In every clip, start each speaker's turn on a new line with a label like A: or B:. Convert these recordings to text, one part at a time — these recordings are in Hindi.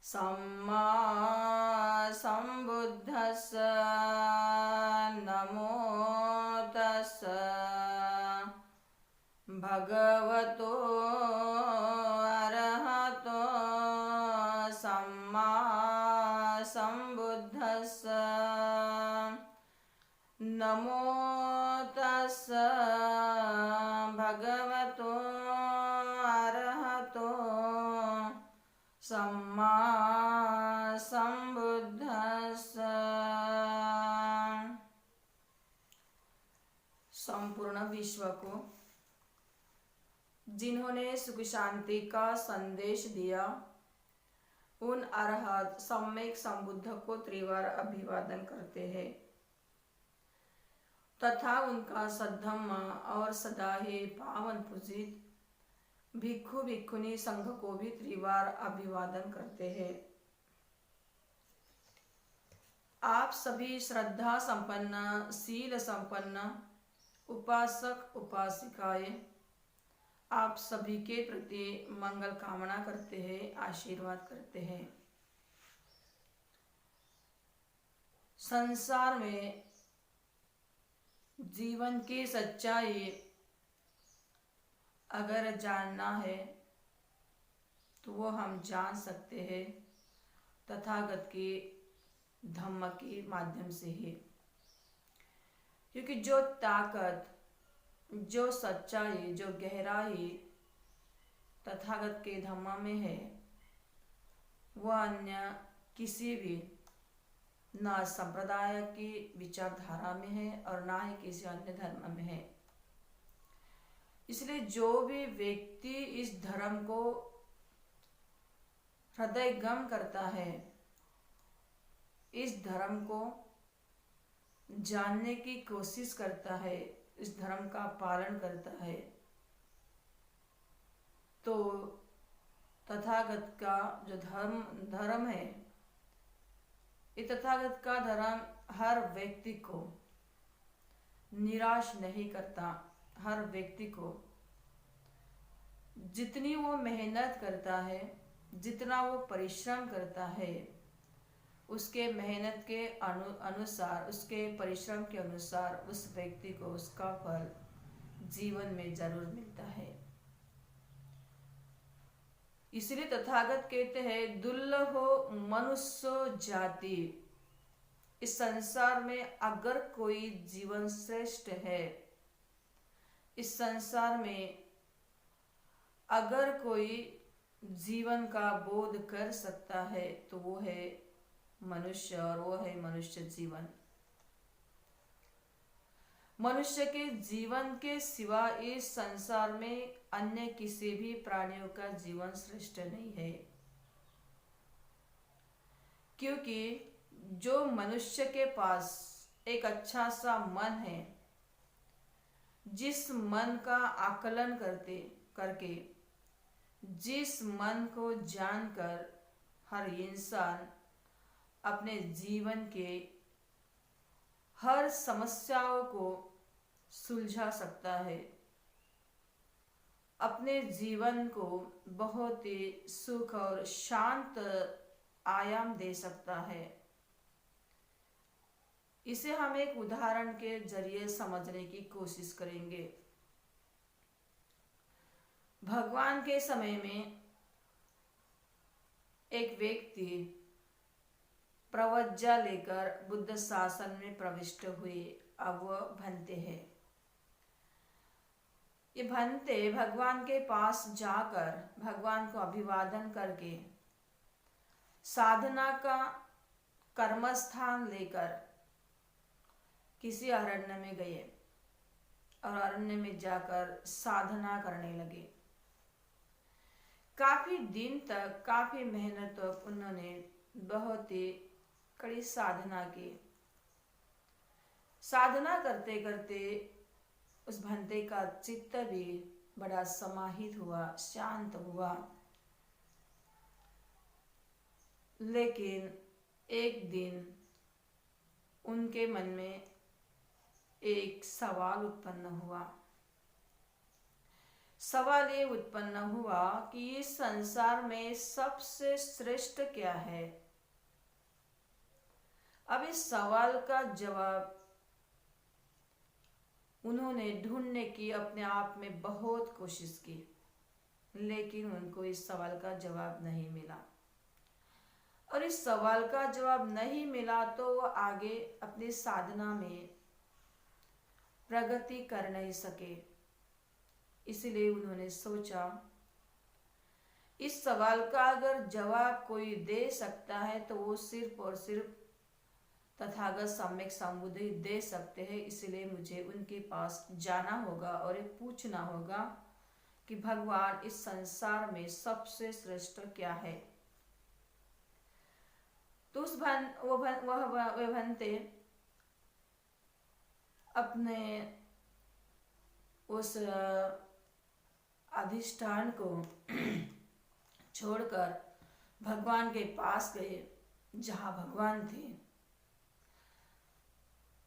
A: सम्मा सम्बुद्धस्स नमो तस्स भगवतो अरहतो सम्मा सम्बुद्धस्स नमो तस्स भगवतो अरहतो सम्मा सम्बुद्धस्स। संपूर्ण विश्व को जिन्होंने सुख शांति का संदेश दिया, उन अरहत सम्यक संबुद्ध को त्रिवार अभिवादन करते हैं तथा उनका सद्धम्मा और सदा ही पावन पूजित भिक्षु भिक्षुनी संघ को भी त्रिवार अभिवादन करते हैं। आप सभी श्रद्धा संपन्न, शील संपन्न उपासक उपासिकाएं आप सभी के प्रति मंगल कामना करते हैं, आशीर्वाद करते हैं। संसार में जीवन की सच्चाई अगर जानना है तो वो हम जान सकते हैं तथागत के धम्म के माध्यम से ही, क्योंकि जो ताकत, जो सच्चाई, जो गहराई तथागत के धम्म में है, वह अन्य किसी भी ना संप्रदाय की विचारधारा में है और ना ही किसी अन्य धर्म में है। इसलिए जो भी व्यक्ति इस धर्म को हृदयंगम करता है, इस धर्म को जानने की कोशिश करता है, इस धर्म का पालन करता है, तो तथागत का जो धर्म है, ये तथागत का धर्म हर व्यक्ति को निराश नहीं करता। हर व्यक्ति को जितनी वो मेहनत करता है, जितना वो परिश्रम करता है, उसके मेहनत के अनुसार, उसके परिश्रम के अनुसार उस व्यक्ति को उसका फल जीवन में जरूर मिलता है। इसलिए तथागत कहते हैं, दुर्लभो मनुष्य जाति। इस संसार में अगर कोई जीवन श्रेष्ठ है, इस संसार में अगर कोई जीवन का बोध कर सकता है तो वो है मनुष्य, और वो है मनुष्य जीवन। मनुष्य के जीवन के सिवा इस संसार में अन्य किसी भी प्राणियों का जीवन श्रेष्ठ नहीं है, क्योंकि जो मनुष्य के पास एक अच्छा सा मन है, जिस मन का आकलन करके, जिस मन को जानकर हर इंसान अपने जीवन के हर समस्याओं को सुलझा सकता है, अपने जीवन को बहुत ही सुख और शांत आयाम दे सकता है। इसे हम एक उदाहरण के जरिए समझने की कोशिश करेंगे। भगवान के समय में एक व्यक्ति प्रवज्जा लेकर बुद्ध शासन में प्रविष्ट हुए। अब वह भंते हैं। ये भंते भगवान के पास जाकर भगवान को अभिवादन करके साधना का कर्मस्थान लेकर किसी अरण्य में गए और अरण्य में जाकर साधना करने लगे। काफी दिन तक, काफी मेहनत तक उन्होंने बहुत ही कड़ी साधना की। साधना करते करते उस भंते का चित्त भी बड़ा समाहित हुआ, शांत हुआ। लेकिन एक दिन उनके मन में एक सवाल उत्पन्न हुआ सवाल ये उत्पन्न हुआ कि इस संसार में सबसे श्रेष्ठ क्या है। अब इस सवाल का जवाब उन्होंने ढूंढने की अपने आप में बहुत कोशिश की, लेकिन उनको इस सवाल का जवाब नहीं मिला। और इस सवाल का जवाब नहीं मिला तो वो आगे अपनी साधना में प्रगति कर नहीं सके। इसलिए उन्होंने सोचा, इस सवाल का अगर जवाब कोई दे सकता है तो वो सिर्फ और सिर्फ तथागत सम्यक संबुद्धि दे सकते हैं। इसलिए मुझे उनके पास जाना होगा और ये पूछना होगा कि भगवान इस संसार में सबसे श्रेष्ठ क्या है। तो वह भंते अपने उस अधिष्ठान को छोड़कर भगवान के पास गए जहाँ भगवान थे।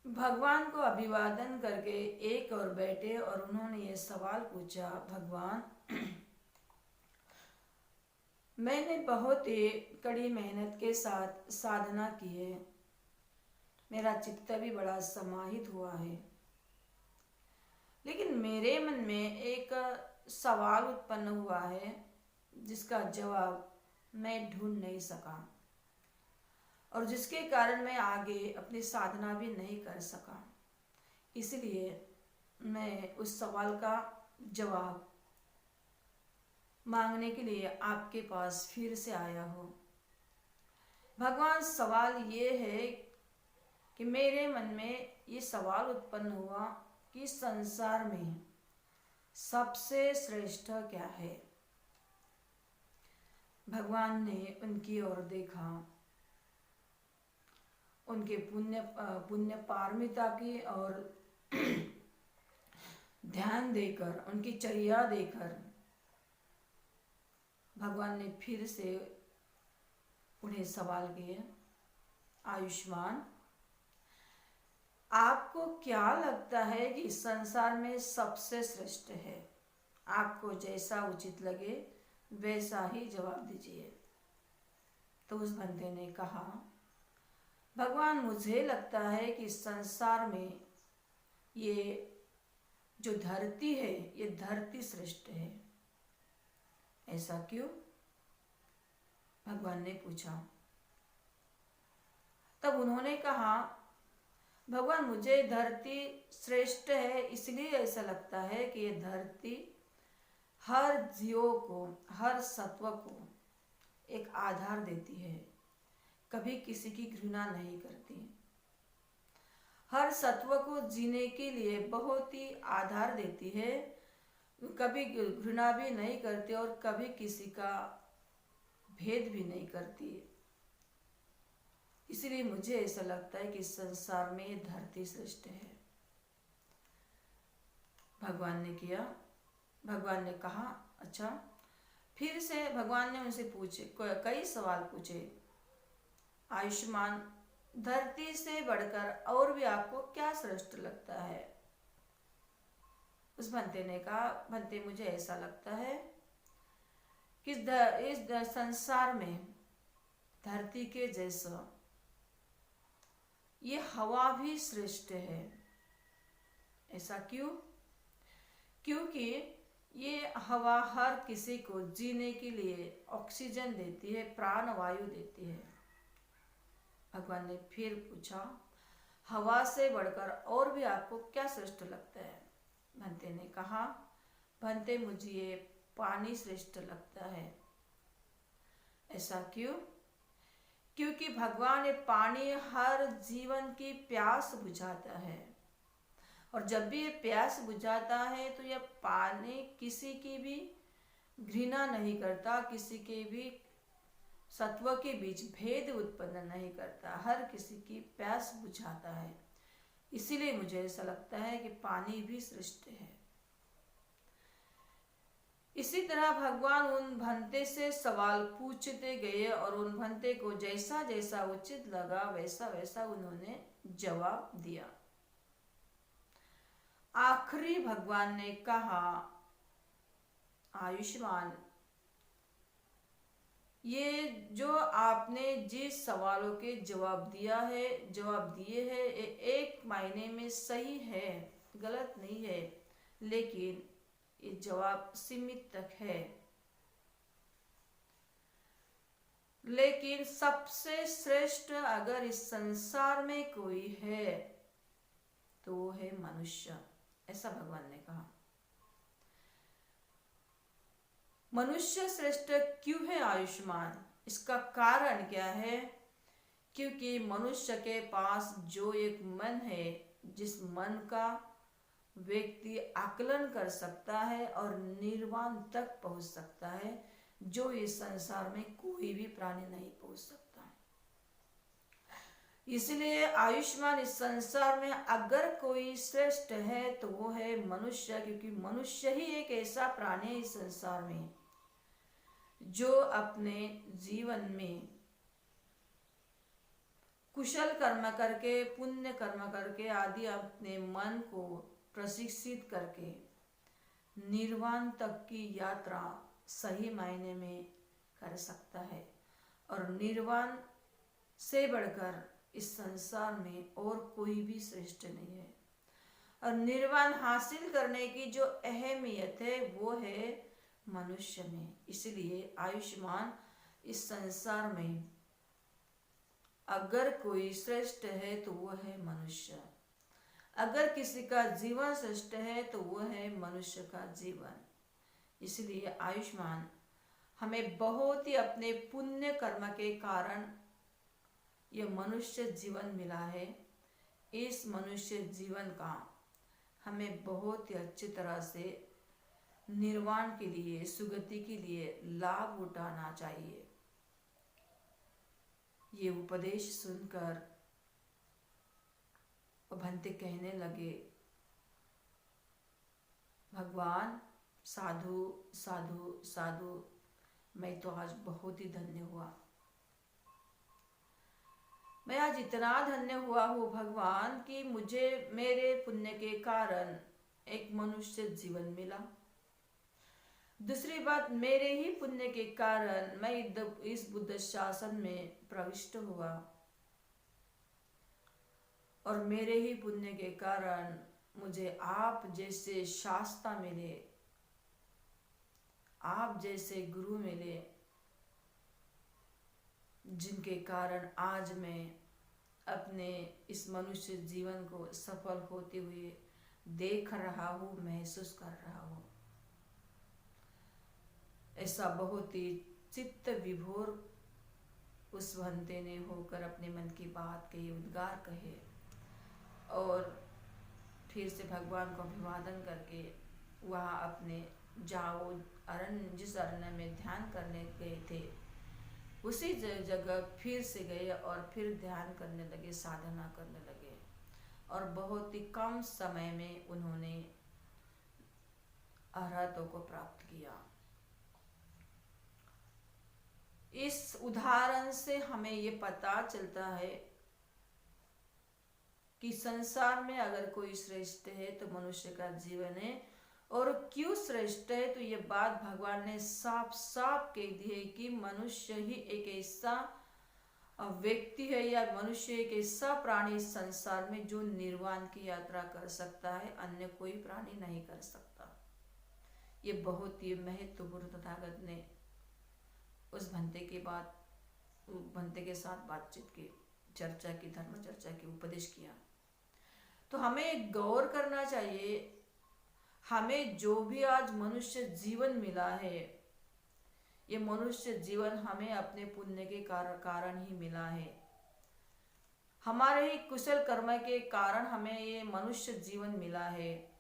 A: भगवान को अभिवादन करके एक और बैठे और उन्होंने ये सवाल पूछा, भगवान मैंने बहुत ही कड़ी मेहनत के साथ साधना की है, मेरा चित्त भी बड़ा समाहित हुआ है, लेकिन मेरे मन में एक सवाल उत्पन्न हुआ है जिसका जवाब मैं ढूंढ नहीं सका और जिसके कारण मैं आगे अपनी साधना भी नहीं कर सका। इसलिए मैं उस सवाल का जवाब मांगने के लिए आपके पास फिर से आया हूँ। भगवान, सवाल ये है कि मेरे मन में ये सवाल उत्पन्न हुआ कि संसार में सबसे श्रेष्ठ क्या है। भगवान ने उनकी ओर देखा, उनके पुण्य पारमिता की और ध्यान देकर, उनकी चर्या देकर भगवान ने फिर से उन्हें सवाल किए, आयुष्मान, आपको क्या लगता है कि संसार में सबसे श्रेष्ठ है? आपको जैसा उचित लगे वैसा ही जवाब दीजिए। तो उस बंदे ने कहा, भगवान, मुझे लगता है कि संसार में ये जो धरती है, ये धरती श्रेष्ठ है। ऐसा क्यों? भगवान ने पूछा। तब उन्होंने कहा, भगवान, मुझे धरती श्रेष्ठ है इसलिए ऐसा लगता है कि ये धरती हर जीव को, हर सत्व को एक आधार देती है, कभी किसी की घृणा नहीं करती, हर सत्व को जीने के लिए बहुत ही आधार देती है, कभी घृणा भी नहीं करती और कभी किसी का भेद भी नहीं करती। इसलिए मुझे ऐसा लगता है कि संसार में ये धरती श्रेष्ठ है। भगवान ने कहा, अच्छा। फिर से भगवान ने उनसे पूछे, कई सवाल पूछे, आयुष्मान, धरती से बढ़कर और भी आपको क्या श्रेष्ठ लगता है? उस भंते ने कहा, भंते, मुझे ऐसा लगता है कि इस संसार में धरती के जैसा ये हवा भी श्रेष्ठ है। ऐसा क्यों? क्योंकि ये हवा हर किसी को जीने के लिए ऑक्सीजन देती है, प्राण वायु देती है। भगवान ने फिर पूछा, हवा से बढ़कर और भी आपको क्या श्रेष्ठ लगता है? भंते ने कहा, भंते, मुझे ये पानी श्रेष्ठ लगता है। ऐसा क्यों? क्योंकि भगवान, ये पानी हर जीवन की प्यास बुझाता है और जब भी ये प्यास बुझाता है तो यह पानी किसी की भी घृणा नहीं करता, किसी के भी सत्व के बीच भेद उत्पन्न नहीं करता, हर किसी की प्यास बुझाता है। इसीलिए मुझे ऐसा लगता है कि पानी भी श्रेष्ठ है। इसी तरह भगवान उन भंते से सवाल पूछते गए और उन भंते को जैसा जैसा उचित लगा वैसा वैसा उन्होंने जवाब दिया। आखिरी भगवान ने कहा, आयुष्मान, ये जो आपने जिस सवालों के जवाब दिए हैं, ये एक मायने में सही है, गलत नहीं है, लेकिन ये जवाब सीमित तक है। लेकिन सबसे श्रेष्ठ अगर इस संसार में कोई है तो वो है मनुष्य, ऐसा भगवान ने कहा। मनुष्य श्रेष्ठ क्यों है आयुष्मान? इसका कारण क्या है? क्योंकि मनुष्य के पास जो एक मन है, जिस मन का व्यक्ति आकलन कर सकता है और निर्वाण तक पहुंच सकता है, जो इस संसार में कोई भी प्राणी नहीं पहुंच सकता। इसलिए आयुष्मान, इस संसार में अगर कोई श्रेष्ठ है तो वो है मनुष्य, क्योंकि मनुष्य ही एक ऐसा प्राणी है इस संसार में जो अपने जीवन में कुशल कर्म करके, पुण्य कर्म करके आदि अपने मन को प्रशिक्षित करके निर्वाण तक की यात्रा सही मायने में कर सकता है। और निर्वाण से बढ़कर इस संसार में और कोई भी श्रेष्ठ नहीं है। और निर्वाण हासिल करने की जो अहमियत है वो है मनुष्य में। इसलिए आयुष्मान, इस संसार में अगर कोई श्रेष्ठ है तो वो है मनुष्य। अगर किसी का जीवन श्रेष्ठ है तो वो है मनुष्य का जीवन। इसलिए आयुष्मान, हमें बहुत ही अपने पुण्य कर्म के कारण ये मनुष्य जीवन मिला है। इस मनुष्य जीवन का हमें बहुत ही अच्छी तरह से निर्वाण के लिए, सुगति के लिए लाभ उठाना चाहिए। ये उपदेश सुनकर भंते कहने लगे, भगवान साधु साधु साधु, मैं तो आज बहुत ही धन्य हुआ। मैं आज इतना धन्य हुआ हूँ भगवान कि मुझे मेरे पुण्य के कारण एक मनुष्य जीवन मिला। दूसरी बात, मेरे ही पुण्य के कारण मैं इस बुद्ध शासन में प्रविष्ट हुआ, और मेरे ही पुण्य के कारण मुझे आप जैसे शास्त्र मिले, आप जैसे गुरु मिले, जिनके कारण आज मैं अपने इस मनुष्य जीवन को सफल होते हुए देख रहा हूँ, महसूस कर रहा हूँ। ऐसा बहुत ही चित्त विभोर उस भंते ने होकर अपने मन की बात कही, उद्गार कहे, और फिर से भगवान को अभिवादन करके वहाँ अपने जाओ अरण्य, जिस अरण्य में ध्यान करने गए थे उसी जगह फिर से गए और फिर ध्यान करने लगे, साधना करने लगे, और बहुत ही कम समय में उन्होंने अरहतों को प्राप्त किया। इस उदाहरण से हमें ये पता चलता है कि संसार में अगर कोई श्रेष्ठ है तो मनुष्य का जीवन है। और क्यों श्रेष्ठ है, तो ये बात भगवान ने साफ साफ कह दी है कि मनुष्य ही एक ऐसा व्यक्ति है या मनुष्य एक ऐसा प्राणी इस संसार में जो निर्वाण की यात्रा कर सकता है, अन्य कोई प्राणी नहीं कर सकता। ये बहुत ही महत्वपूर्ण तथागत ने उस भंते के साथ बातचीत की, चर्चा की, धर्म चर्चा की, उपदेश किया। तो हमें गौर करना चाहिए, हमें जो भी आज मनुष्य जीवन मिला है, ये मनुष्य जीवन हमें अपने पुण्य के कारण ही मिला है। हमारे ही कुशल कर्म के कारण हमें ये मनुष्य जीवन मिला है।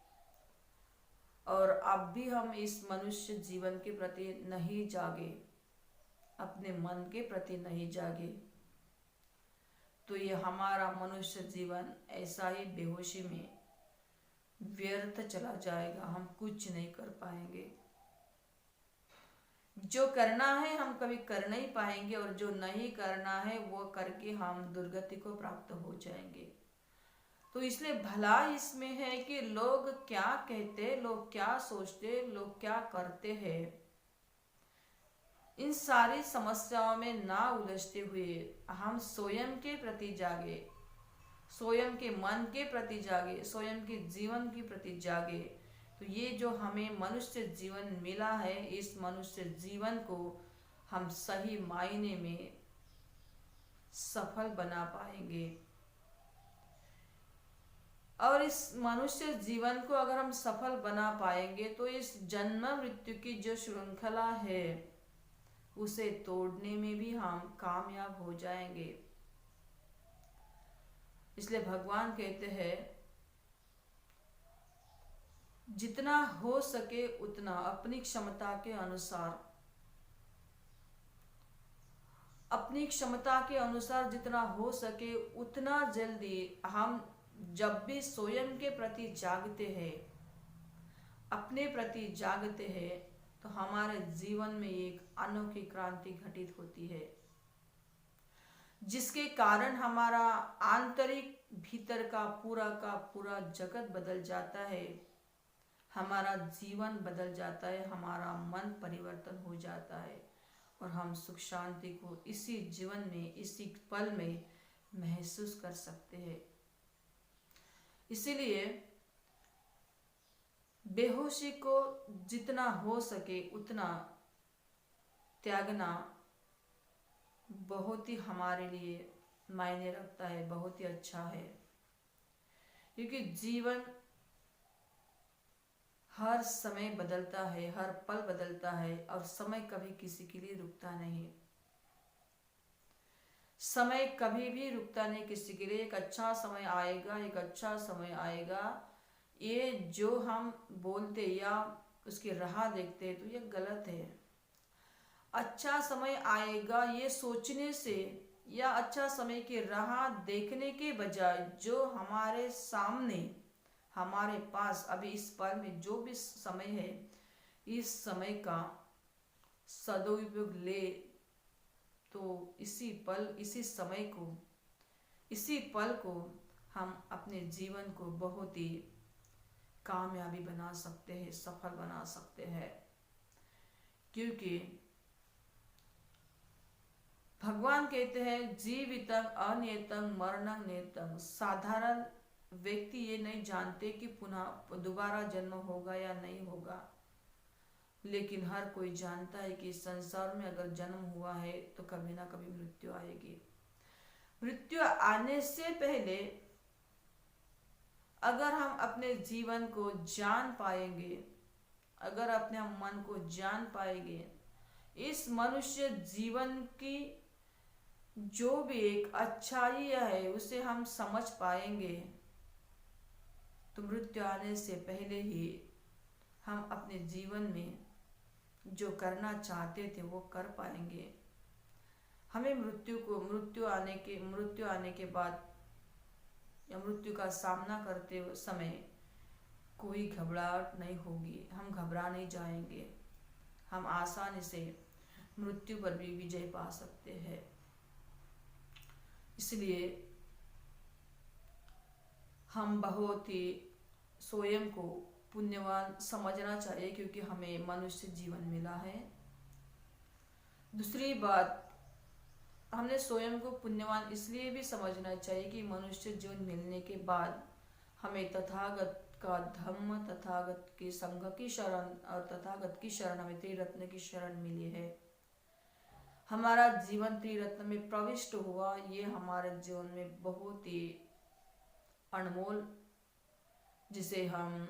A: और अब भी हम इस मनुष्य जीवन के प्रति नहीं जागे, अपने मन के प्रति नहीं जागे, तो ये हमारा मनुष्य जीवन ऐसा ही बेहोशी में व्यर्थ चला जाएगा। हम कुछ नहीं कर पाएंगे। जो करना है हम कभी कर नहीं पाएंगे, और जो नहीं करना है वो करके हम दुर्गति को प्राप्त हो जाएंगे। तो इसलिए भला इसमें है कि लोग क्या कहते, लोग क्या सोचते, लोग क्या करते हैं, इन सारी समस्याओं में ना उलझते हुए हम स्वयं के प्रति जागे, स्वयं के मन के प्रति जागे, स्वयं के जीवन के प्रति जागे। तो ये जो हमें मनुष्य जीवन मिला है, इस मनुष्य जीवन को हम सही मायने में सफल बना पाएंगे। और इस मनुष्य जीवन को अगर हम सफल बना पाएंगे तो इस जन्म मृत्यु की जो श्रृंखला है उसे तोड़ने में भी हम कामयाब हो जाएंगे। इसलिए भगवान कहते हैं जितना हो सके उतना अपनी क्षमता के अनुसार, अपनी क्षमता के अनुसार जितना हो सके उतना जल्दी हम जब भी स्वयं के प्रति जागते हैं, अपने प्रति जागते हैं, तो हमारे जीवन में एक अनोखी क्रांति घटित होती है, जिसके कारण हमारा आंतरिक भीतर का पूरा जगत बदल जाता है, हमारा जीवन बदल जाता है, हमारा मन परिवर्तन हो जाता है और हम सुख शांति को इसी जीवन में, इसी पल में महसूस कर सकते हैं। इसीलिए बेहोशी को जितना हो सके उतना त्यागना बहुत ही हमारे लिए मायने रखता है, बहुत ही अच्छा है। क्योंकि जीवन हर समय बदलता है, हर पल बदलता है और समय कभी किसी के लिए रुकता नहीं। समय कभी भी रुकता नहीं किसी के लिए। एक अच्छा समय आएगा, एक अच्छा समय आएगा, ये जो हम बोलते या उसकी राह देखते हैं तो ये गलत है। अच्छा समय आएगा ये सोचने से या अच्छा समय की राह देखने के बजाय जो हमारे सामने, हमारे पास अभी इस पल में जो भी समय है, इस समय का सदुपयोग ले तो इसी पल, इसी समय को, इसी पल को हम अपने जीवन को बहुत ही कामयाबी बना सकते हैं, सफल बना सकते हैं। क्योंकि भगवान कहते हैं जीवितं अनियतं मरणं नियतं। साधारण व्यक्ति ये नहीं जानते कि पुनः दोबारा जन्म होगा या नहीं होगा, लेकिन हर कोई जानता है कि संसार में अगर जन्म हुआ है तो कभी ना कभी मृत्यु आएगी। मृत्यु आने से पहले अगर हम अपने जीवन को जान पाएंगे, अगर अपने मन को जान पाएंगे, इस मनुष्य जीवन की जो भी एक अच्छाई है उसे हम समझ पाएंगे, तो मृत्यु आने से पहले ही हम अपने जीवन में जो करना चाहते थे वो कर पाएंगे। हमें मृत्यु आने के बाद या मृत्यु का सामना करते समय कोई घबराहट नहीं होगी, हम घबरा नहीं जाएंगे, हम आसानी से मृत्यु पर भी विजय पा सकते हैं। इसलिए हम बहुत ही स्वयं को पुण्यवान समझना चाहिए क्योंकि हमें मनुष्य जीवन मिला है। दूसरी बात, हमने स्वयं को पुण्यवान इसलिए भी समझना चाहिए कि मनुष्य जीवन मिलने के बाद हमें तथागत का धम्म, तथागत के संघ की शरण और तथागत की शरण, हमें त्रिरत्न की शरण मिली है। हमारा जीवन त्रिरत्न में प्रविष्ट हुआ, ये हमारे जीवन में बहुत ही अनमोल, जिसे हम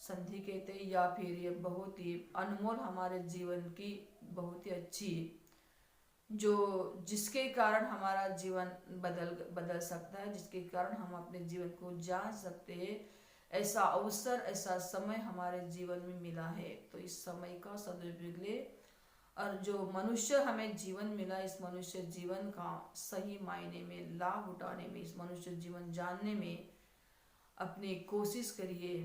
A: संधि कहते हैं या फिर ये बहुत ही अनमोल हमारे जीवन की बहुत ही अच्छी, जो जिसके कारण हमारा जीवन बदल सकता है, जिसके कारण हम अपने जीवन को जान सकते हैं। ऐसा अवसर, ऐसा समय हमारे जीवन में मिला है, तो इस समय का सदुपयोग ले और जो मनुष्य हमें जीवन मिला, इस मनुष्य जीवन का सही मायने में लाभ उठाने में, इस मनुष्य जीवन जानने में अपनी कोशिश करिए,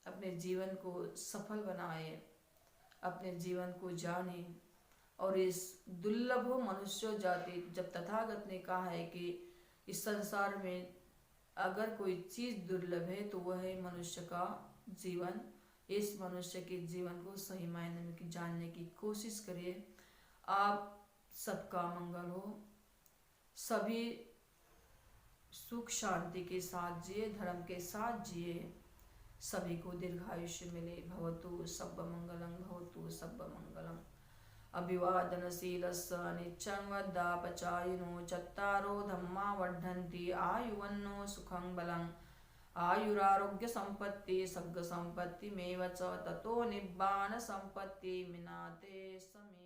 A: अपने जीवन को सफल बनाए, अपने जीवन को जाने। और इस दुर्लभ मनुष्य जाति, जब तथागत ने कहा है कि इस संसार में अगर कोई चीज दुर्लभ है तो वह है मनुष्य का जीवन। इस मनुष्य के जीवन को सही मायने में जानने की कोशिश करिए। आप सबका मंगल हो, सभी सुख शांति के साथ जिए, धर्म के साथ जिए, सभी को दीर्घायुष्य मिले। भवतु सब मंगलम, भवतु सब मंगलम। अभिवादनशीलस्य नित्यं वद्दापचायिनो चत्तारो धम्मा वर्धन्ति आयुवन्नो सुखं बलं आयुरारोग्य संपत्ति सग्ग संपत्ति मेव च ततो निब्बान संपत्ति मिनाते समे।